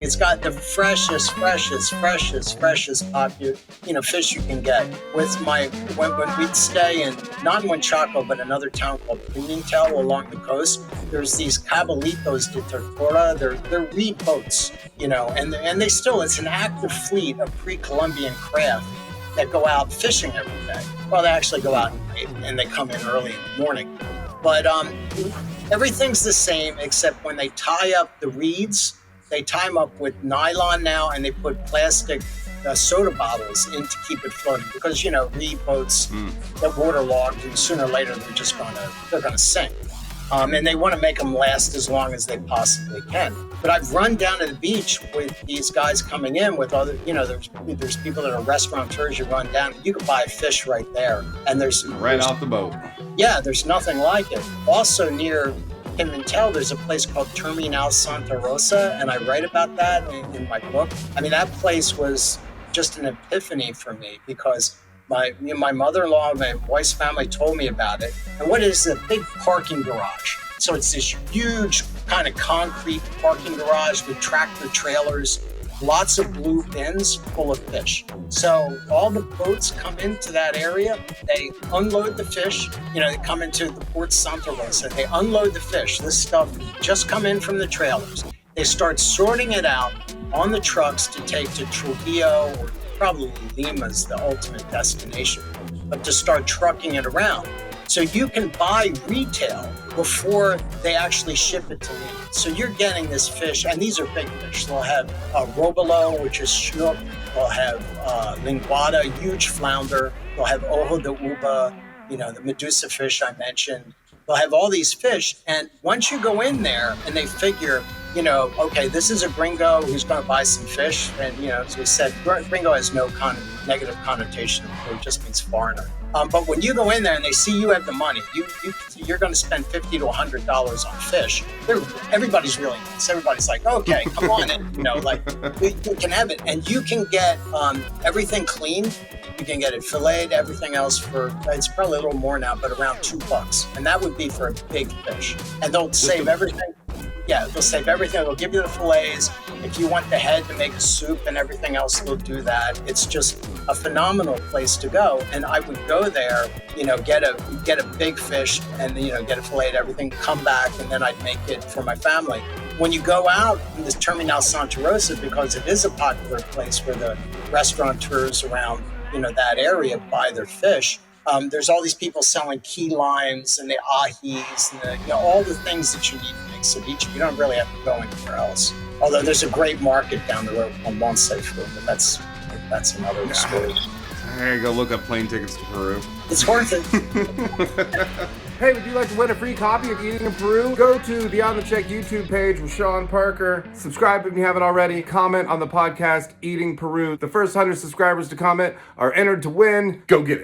It's got the freshest fish you can get. When we'd stay in, not in Huanchaco, but another town called Mintel along the coast, there's these cabalitos de tortura. They're reed boats, and they still, it's an active fleet of pre-Columbian craft that go out fishing every day. Well, they actually go out and they come in early in the morning. But everything's the same except when they tie up the reeds, they tie them up with nylon now, and they put plastic soda bottles in to keep it floating because, reed boats, they're waterlogged, and sooner or later they're gonna sink. And they want to make them last as long as they possibly can. But I've run down to the beach with these guys coming in with other, there's people that are restaurateurs. You run down, you can buy fish right there, and there's off the boat. Yeah, there's nothing like it. Also near Mintel, there's a place called Terminal Santa Rosa, and I write about that in my book. I mean, that place was just an epiphany for me because my mother-in-law, my wife's family told me about it. And what is a big parking garage? So it's this huge kind of concrete parking garage with tractor trailers, lots of blue bins full of fish. So all the boats come into that area, they unload the fish, they come into the Port Santa Rosa, they unload the fish. This stuff just come in from the trailers. They start sorting it out on the trucks to take to Trujillo, or probably Lima's the ultimate destination, but to start trucking it around. So you can buy retail before they actually ship it to Lima. So you're getting this fish, and these are big fish. They'll have robalo, which is snook. They'll have linguada, huge flounder. They'll have ojo de uva, the Medusa fish I mentioned. They'll have all these fish, and once you go in there and they figure, okay, this is a gringo who's going to buy some fish, and as we said, gringo has no negative connotation. It just means foreigner. But when you go in there and they see you have the money, you're going to spend $50 to $100 on fish. Everybody's really nice. Everybody's like, okay, come on in. You can have it, and you can get everything clean. You can get it filleted, everything else it's probably a little more now, but around $2. And that would be for a big fish. And they'll save everything. Yeah, they'll save everything. They'll give you the fillets. If you want the head to make a soup and everything else, they'll do that. It's just a phenomenal place to go. And I would go there, get a big fish and, get it filleted, everything, come back, and then I'd make it for my family. When you go out in this Terminal Santa Rosa, because it is a popular place where the restaurateurs around, that area buy their fish, there's all these people selling key limes and the ahis and all the things that you need to make ceviche. You don't really have to go anywhere else. Although there's a great market down the road called Monse Food, but that's another story. I gotta go look up plane tickets to Peru. It's worth it. Hey, would you like to win a free copy of Eating in Peru? Go to the On The Check YouTube page with Sean Parker. Subscribe if you haven't already. Comment on the podcast Eating Peru. The first 100 subscribers to comment are entered to win. Go get it.